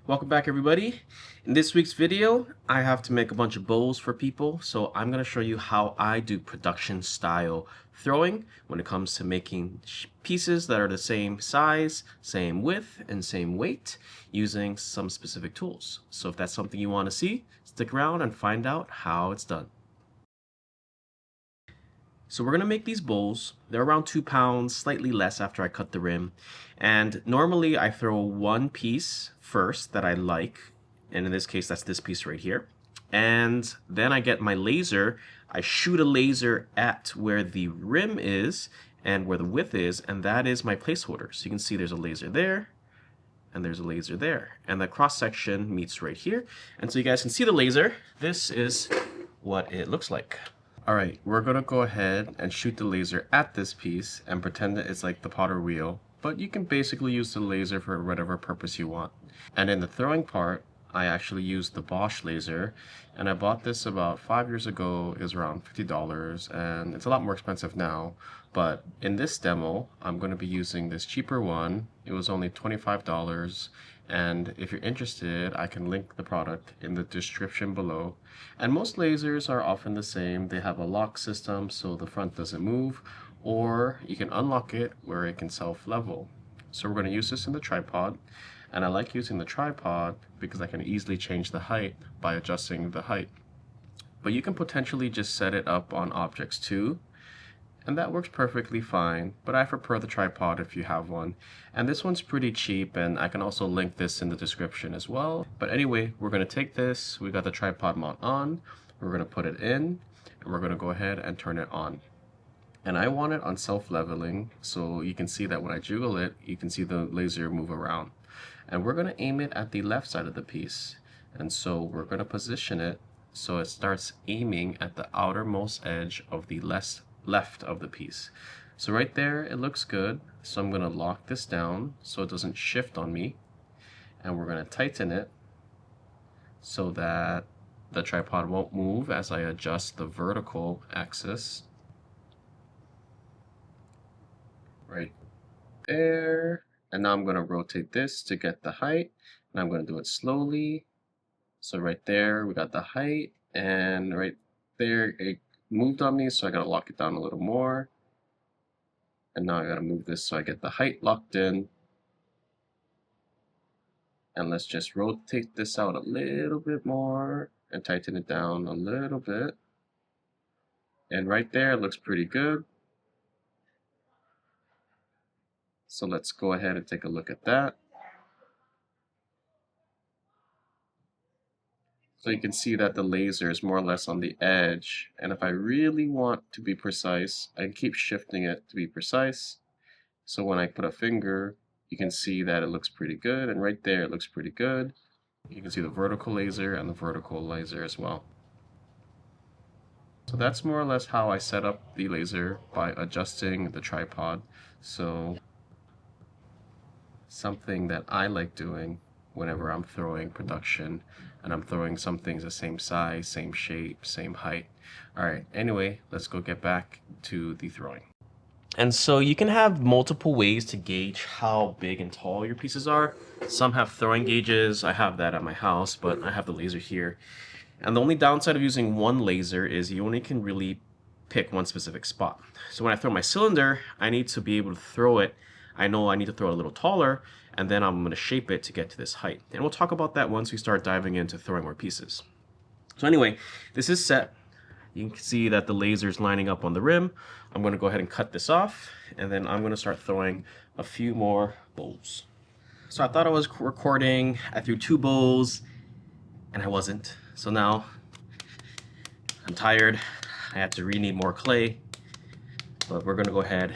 Welcome back, everybody. In this week's video, I have to make a bunch of bowls for people, so I'm going to show you how I do production style throwing when it comes to making pieces that are the same size, same width, and same weight using some specific tools. So if that's something you want to see, stick around and find out how it's done. So we're going to make these bowls. They're around 2 pounds, slightly less after I cut the rim. And normally I throw one piece first that I like. And in this case, that's this piece right here. And then I get my laser. I shoot a laser at where the rim is and where the width is. And that is my placeholder. So you can see there's a laser there. And there's a laser there. And the cross section meets right here. And so you guys can see the laser. This is what it looks like. Alright, we're going to go ahead and shoot the laser at this piece and pretend that it's like the Pottery wheel, but you can basically use the laser for whatever purpose you want. And in the throwing part, I actually used the Bosch laser, and I bought this about 5 years ago. It was around $50, and it's a lot more expensive now, but in this demo, I'm going to be using this cheaper one. It was only $25. And if you're interested, I can link the product in the description below. And most lasers are often the same. They have a lock system so the front doesn't move, or you can unlock it where it can self-level. So we're going to use this in the tripod, and I like using the tripod because I can easily change the height by adjusting the height. But you can potentially just set it up on objects too, and that works perfectly fine, but I prefer the tripod if you have one. And this one's pretty cheap, and I can also link this in the description as well. But anyway, we're going to take this, we got the tripod mount on, we're going to put it in, and we're going to go ahead and turn it on. And I want it on self-leveling, so you can see that when I jiggle it, you can see the laser move around. And we're going to aim it at the left side of the piece. And so we're going to position it so it starts aiming at the outermost edge of the left of the piece. So right there it looks good, so I'm going to lock this down so it doesn't shift on me, and we're going to tighten it so that the tripod won't move as I adjust the vertical axis right there. And now I'm going to rotate this to get the height, and I'm going to do it slowly. So right there we got the height, and right there it moved on me, so I gotta lock it down a little more. And now I gotta move this so I get the height locked in. And let's just rotate this out a little bit more and tighten it down a little bit. And right there it looks pretty good. So let's go ahead and take a look at that. So you can see that the laser is more or less on the edge, and if I really want to be precise, I can keep shifting it to be precise. So when I put a finger, you can see that it looks pretty good, and right there it looks pretty good. You can see the vertical laser and the vertical laser as well. So that's more or less how I set up the laser by adjusting the tripod. So something that I like doing whenever I'm throwing production, and I'm throwing some things the same size, same shape, same height. Alright, anyway, let's go get back to the throwing. And so you can have multiple ways to gauge how big and tall your pieces are. Some have throwing gauges. I have that at my house, but I have the laser here. And the only downside of using one laser is you only can really pick one specific spot. So when I throw my cylinder, I need to be able to throw it. I know I need to throw it a little taller, and then I'm going to shape it to get to this height. And we'll talk about that once we start diving into throwing more pieces. So anyway, this is set. You can see that the laser is lining up on the rim. I'm going to go ahead and cut this off, and then I'm going to start throwing a few more bowls. So I thought I was recording. I threw 2 bowls, and I wasn't. So now I'm tired. I had to need more clay, but we're going to go ahead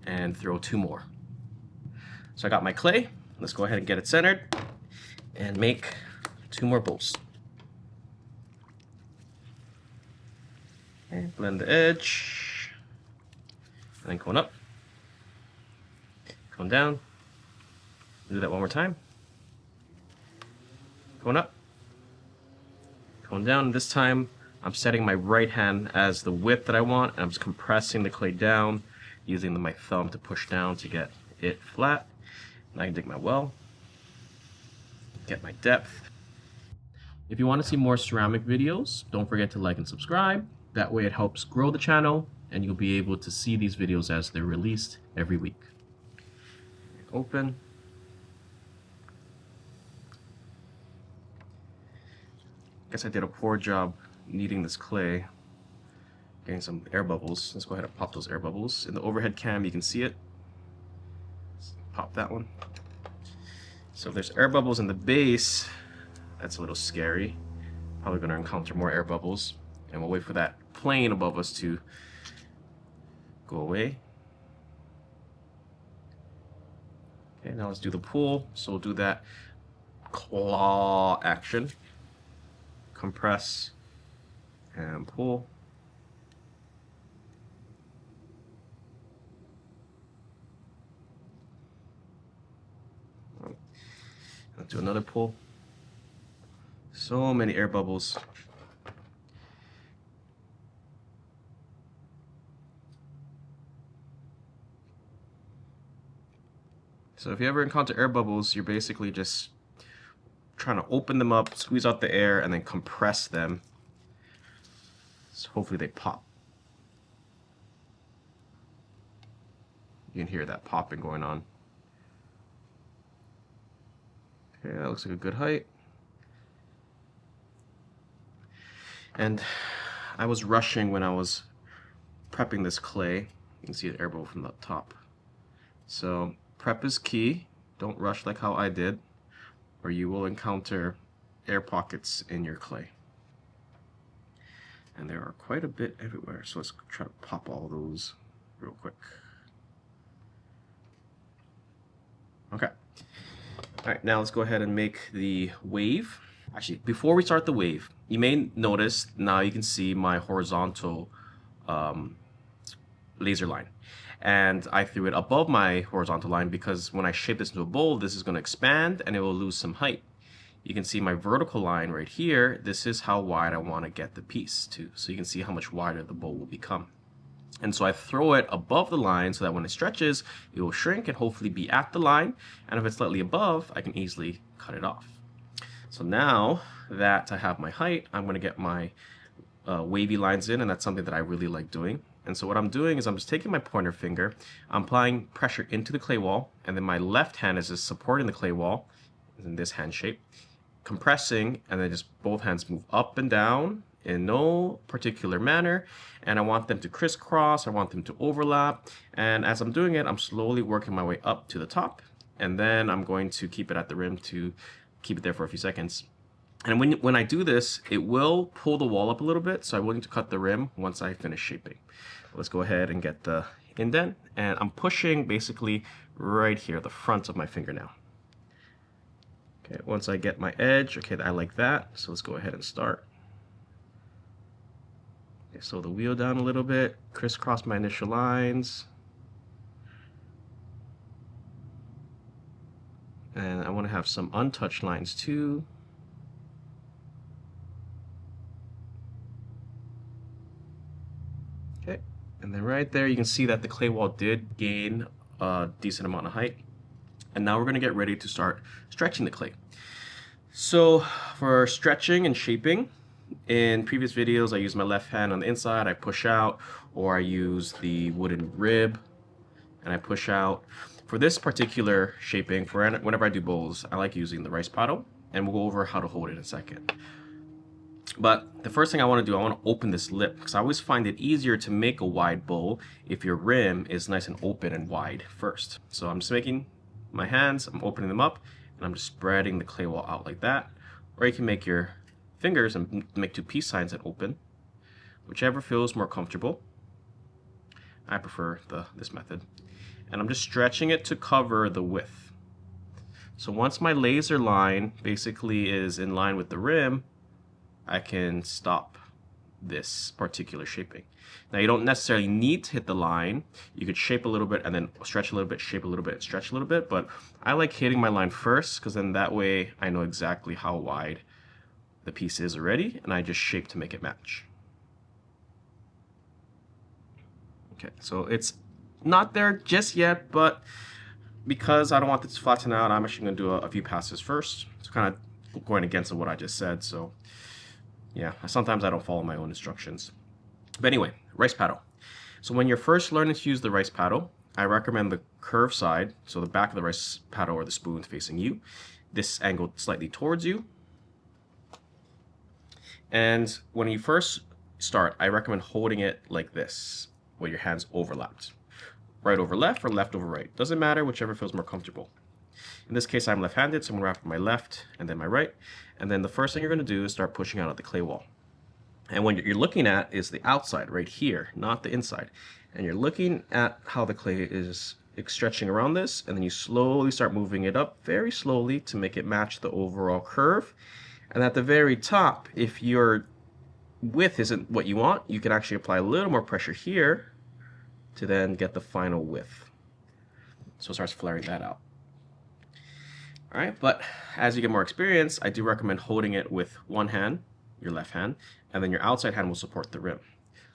and throw 2 more. So I got my clay. Let's go ahead and get it centered and make 2 more bowls. And blend the edge. And then going up. Going down. Do that one more time. Going up. Going down. This time I'm setting my right hand as the width that I want, and I'm just compressing the clay down using my thumb to push down to get it flat. And I can dig my well. Get my depth. If you want to see more ceramic videos, don't forget to like and subscribe. That way it helps grow the channel and you'll be able to see these videos as they're released every week. Open. Guess I did a poor job kneading this clay. Getting some air bubbles. Let's go ahead and pop those air bubbles. In the overhead cam you can see it. Let's pop that one. So if there's air bubbles in the base, that's a little scary. Probably going to encounter more air bubbles. And we'll wait for that plane above us to go away. Okay, now let's do the pull. So we'll do that claw action. Compress and pull. Let's do another pull. So many air bubbles. So if you ever encounter air bubbles, you're basically just trying to open them up, squeeze out the air, and then compress them. So hopefully they pop. You can hear that popping going on. Okay, that looks like a good height. And I was rushing when I was prepping this clay. You can see the air bubble from the top. So prep is key. Don't rush like how I did, or you will encounter air pockets in your clay. And there are quite a bit everywhere. So let's try to pop all those real quick. Okay. All right, now let's go ahead and make the wave. Actually, before we start the wave, you may notice now you can see my horizontal laser line. And I threw it above my horizontal line because when I shape this into a bowl, this is going to expand and it will lose some height. You can see my vertical line right here. This is how wide I want to get the piece to. So you can see how much wider the bowl will become. And so I throw it above the line so that when it stretches, it will shrink and hopefully be at the line. And if it's slightly above, I can easily cut it off. So now that I have my height, I'm going to get my wavy lines in, and that's something that I really like doing. And so what I'm doing is I'm just taking my pointer finger, I'm applying pressure into the clay wall, and then my left hand is just supporting the clay wall in this hand shape, compressing, and then just both hands move up and down in no particular manner. And I want them to crisscross, I want them to overlap. And as I'm doing it, I'm slowly working my way up to the top. And then I'm going to keep it at the rim to keep it there for a few seconds. And when I do this, it will pull the wall up a little bit, so I will need to cut the rim once I finish shaping. Let's go ahead and get the indent, and I'm pushing basically right here, the front of my fingernail. Okay, once I get my edge, okay, I like that, so let's go ahead and start. Okay, slow the wheel down a little bit, crisscross my initial lines. And I want to have some untouched lines too. Okay, and then right there you can see that the clay wall did gain a decent amount of height. And now we're going to get ready to start stretching the clay. So for stretching and shaping, in previous videos I use my left hand on the inside, I push out, or I use the wooden rib and I push out. For this particular shaping, for whenever I do bowls, I like using the rice paddle, and we'll go over how to hold it in a second. But the first thing I want to do, I want to open this lip, because I always find it easier to make a wide bowl if your rim is nice and open and wide first. So I'm just making my hands, I'm opening them up, and I'm just spreading the clay wall out like that. Or you can make your fingers and make two peace signs and open, whichever feels more comfortable. I prefer this method. And I'm just stretching it to cover the width. So once my laser line basically is in line with the rim, I can stop this particular shaping. Now you don't necessarily need to hit the line. You could shape a little bit and then stretch a little bit, shape a little bit, stretch a little bit, but I like hitting my line first because then that way I know exactly how wide the piece is already, and I just shape to make it match. Okay, so it's not there just yet, but because I don't want this to flatten out, I'm actually going to do a few passes first. It's kind of going against what I just said, so yeah, sometimes I don't follow my own instructions. But anyway, rice paddle. So when you're first learning to use the rice paddle, I recommend the curved side, so the back of the rice paddle or the spoon facing you, this angled slightly towards you. And when you first start, I recommend holding it like this, with your hands overlapped. Right over left or left over right. Doesn't matter, whichever feels more comfortable. In this case, I'm left-handed, so I'm going to wrap my left and then my right. And then the first thing you're going to do is start pushing out of the clay wall. And what you're looking at is the outside right here, not the inside. And you're looking at how the clay is stretching around this, and then you slowly start moving it up very slowly to make it match the overall curve. And at the very top, if your width isn't what you want, you can actually apply a little more pressure here to then get the final width. So it starts flaring that out. All right, but as you get more experience, I do recommend holding it with one hand, your left hand, and then your outside hand will support the rim.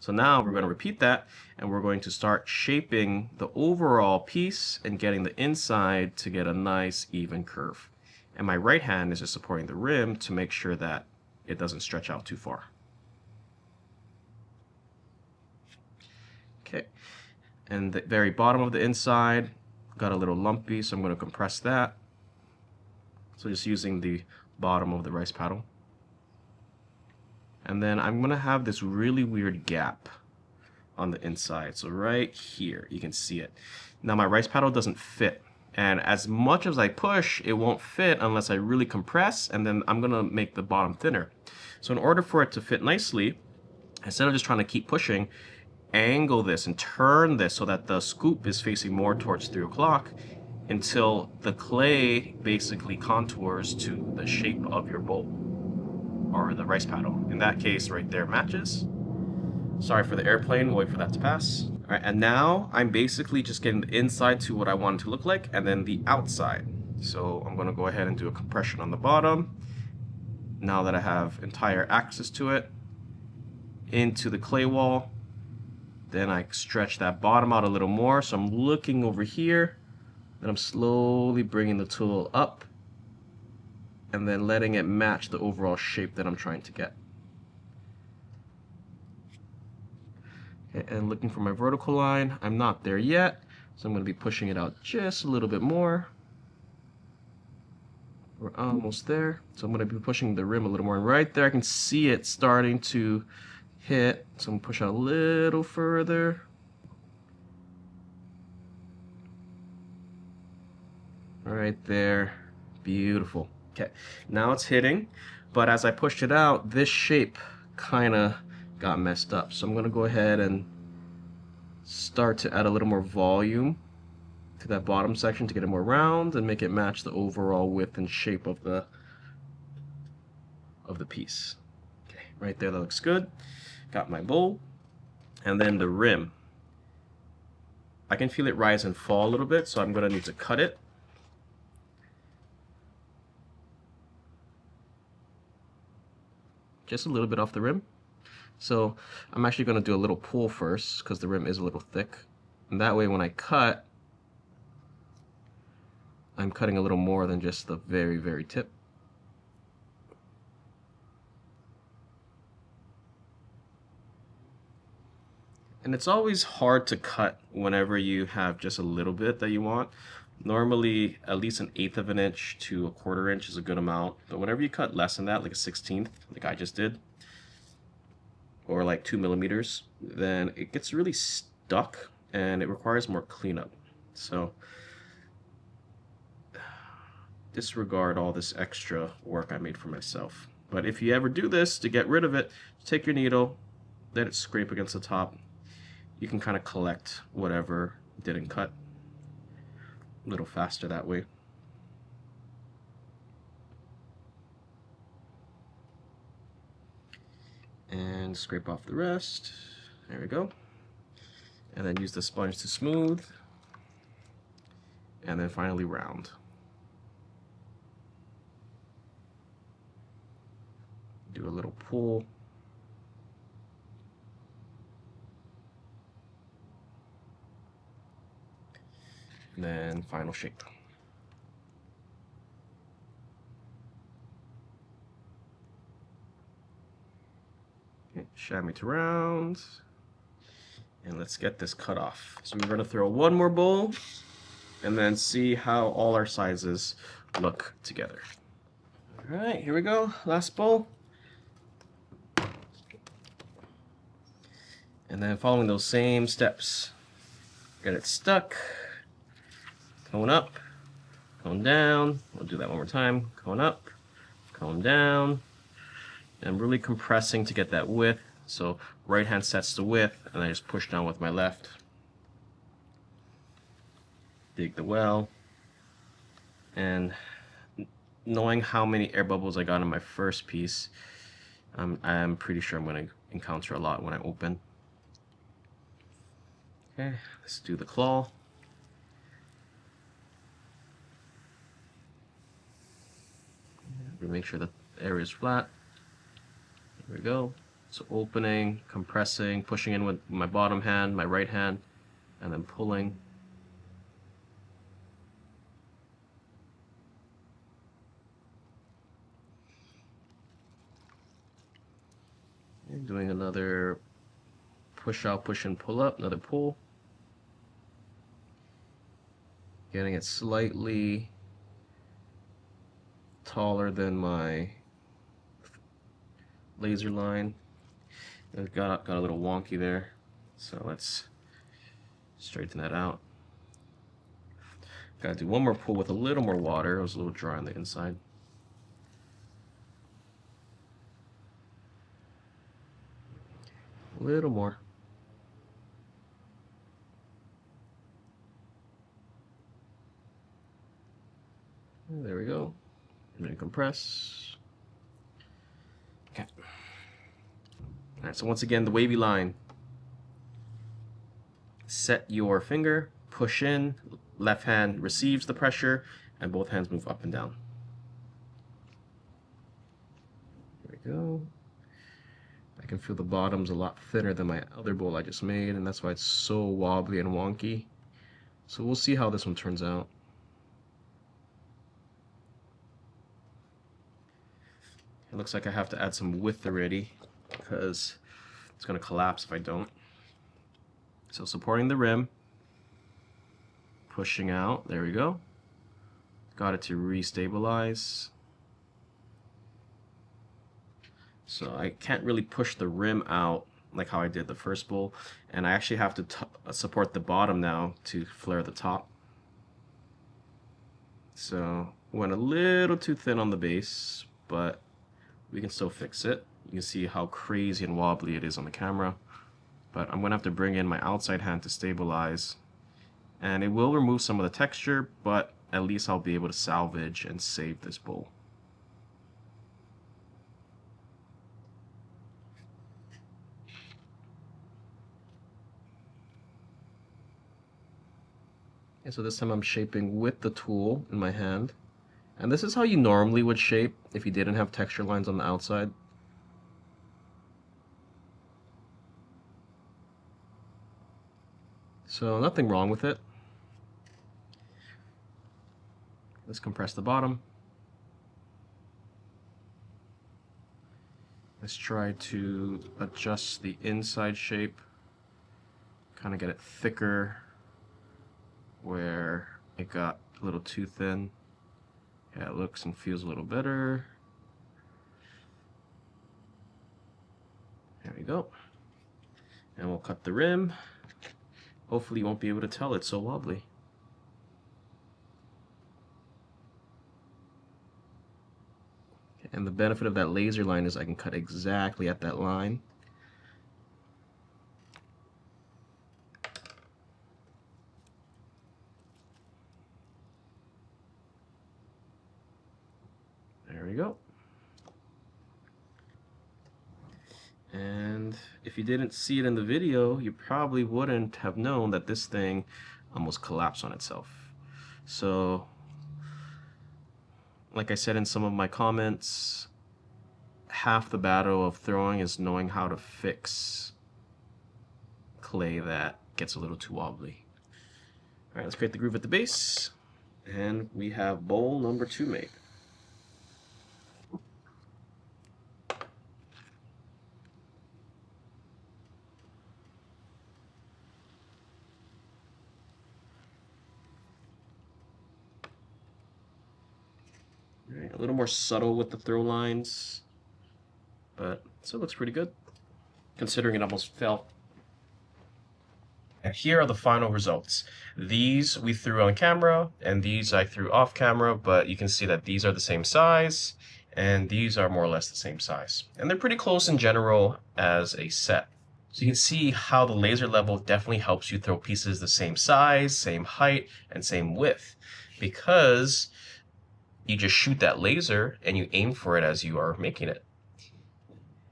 So now we're going to repeat that, and we're going to start shaping the overall piece and getting the inside to get a nice even curve. And my right hand is just supporting the rim to make sure that it doesn't stretch out too far. Okay, and the very bottom of the inside got a little lumpy, so I'm going to compress that. So just using the bottom of the rice paddle. And then I'm going to have this really weird gap on the inside. So right here, you can see it. Now my rice paddle doesn't fit. And as much as I push, it won't fit unless I really compress, and then I'm going to make the bottom thinner. So in order for it to fit nicely, instead of just trying to keep pushing, angle this and turn this so that the scoop is facing more towards 3 o'clock until the clay basically contours to the shape of your bowl or the rice paddle. In that case, right there matches. Sorry for the airplane, we'll wait for that to pass. All right, and now I'm basically just getting the inside to what I want it to look like, and then the outside. So I'm gonna go ahead and do a compression on the bottom. Now that I have entire access to it, into the clay wall, then I stretch that bottom out a little more. So I'm looking over here, then I'm slowly bringing the tool up and then letting it match the overall shape that I'm trying to get. Okay, and looking for my vertical line, I'm not there yet, so I'm going to be pushing it out just a little bit more. We're almost there, so I'm going to be pushing the rim a little more, and right there I can see it starting to hit, so I'm going to push out a little further. Right there, beautiful. Okay, now it's hitting, but as I pushed it out, this shape kind of got messed up. So I'm going to go ahead and start to add a little more volume to that bottom section to get it more round and make it match the overall width and shape of the piece. Okay, right there, that looks good. Got my bowl, and then the rim. I can feel it rise and fall a little bit, so I'm going to need to cut it. Just a little bit off the rim. So I'm actually going to do a little pull first because the rim is a little thick. And that way when I cut, I'm cutting a little more than just the very, very tip. And it's always hard to cut whenever you have just a little bit that you want. Normally, at least 1/8 of an inch to 1/4 inch is a good amount. But whenever you cut less than that, like a 1/16, like I just did, or like 2 millimeters, then it gets really stuck and it requires more cleanup. So disregard all this extra work I made for myself. But if you ever do this to get rid of it, take your needle, let it scrape against the top. You can kind of collect whatever didn't cut a little faster that way. And scrape off the rest. There we go. And then use the sponge to smooth. And then finally round. Do a little pull. And then final shape. Okay, chamois to round. And let's get this cut off. So we're going to throw one more bowl and then see how all our sizes look together. All right, here we go. Last bowl. And then following those same steps, get it stuck, cone up, cone down. We'll do that one more time. Cone up, cone down. And I'm really compressing to get that width. So right hand sets the width, and I just push down with my left. Dig the well. And knowing how many air bubbles I got in my first piece, I'm pretty sure I'm going to encounter a lot when I open. Okay, let's do the claw. We make sure that the area is flat. There we go. So opening, compressing, pushing in with my bottom hand, my right hand, and then pulling. And doing another push out, push and pull up, another pull. Getting it slightly taller than my laser line. It got a little wonky there, so let's straighten that out. Gotta do one more pull with a little more water. It was a little dry on the inside. A little more. There we go. And then compress. Okay. Alright, so once again, the wavy line. Set your finger, push in, left hand receives the pressure, and both hands move up and down. There we go. I can feel the bottom's a lot thinner than my other bowl I just made, and that's why it's so wobbly and wonky. So we'll see how this one turns out. It looks like I have to add some width already because it's going to collapse if I don't. So supporting the rim, pushing out, there we go. Got it to restabilize. So I can't really push the rim out like how I did the first bowl, and I actually have to support the bottom now to flare the top. So went a little too thin on the base, but we can still fix it. You can see how crazy and wobbly it is on the camera. But I'm going to have to bring in my outside hand to stabilize. And it will remove some of the texture, but at least I'll be able to salvage and save this bowl. And so this time I'm shaping with the tool in my hand. And this is how you normally would shape if you didn't have texture lines on the outside. So nothing wrong with it. Let's compress the bottom. Let's try to adjust the inside shape. Kind of get it thicker where it got a little too thin. Yeah, it looks and feels a little better. There we go. And we'll cut the rim. Hopefully you won't be able to tell it's so wobbly. And the benefit of that laser line is I can cut exactly at that line. There we go. And if you didn't see it in the video, you probably wouldn't have known that this thing almost collapsed on itself. So, like I said in some of my comments, half the battle of throwing is knowing how to fix clay that gets a little too wobbly. right, let's create the groove at the base. And we have bowl number 2 made. All right, a little more subtle with the throw lines, but still looks pretty good, considering it almost fell. And here are the final results. These we threw on camera, and these I threw off camera, but you can see that these are the same size, and these are more or less the same size. And they're pretty close in general as a set. So you can see how the laser level definitely helps you throw pieces the same size, same height, and same width, because you just shoot that laser and you aim for it as you are making it.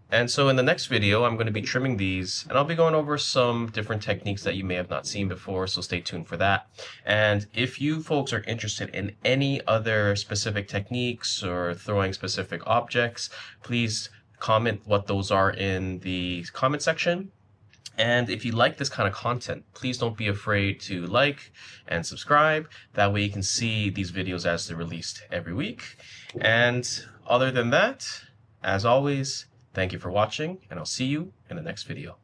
And so in the next video, I'm going to be trimming these, and I'll be going over some different techniques that you may have not seen before, so stay tuned for that. And if you folks are interested in any other specific techniques or throwing specific objects, please comment what those are in the comment section. And if you like this kind of content, please don't be afraid to like and subscribe. That way you can see these videos as they're released every week. And other than that, as always, thank you for watching, and I'll see you in the next video.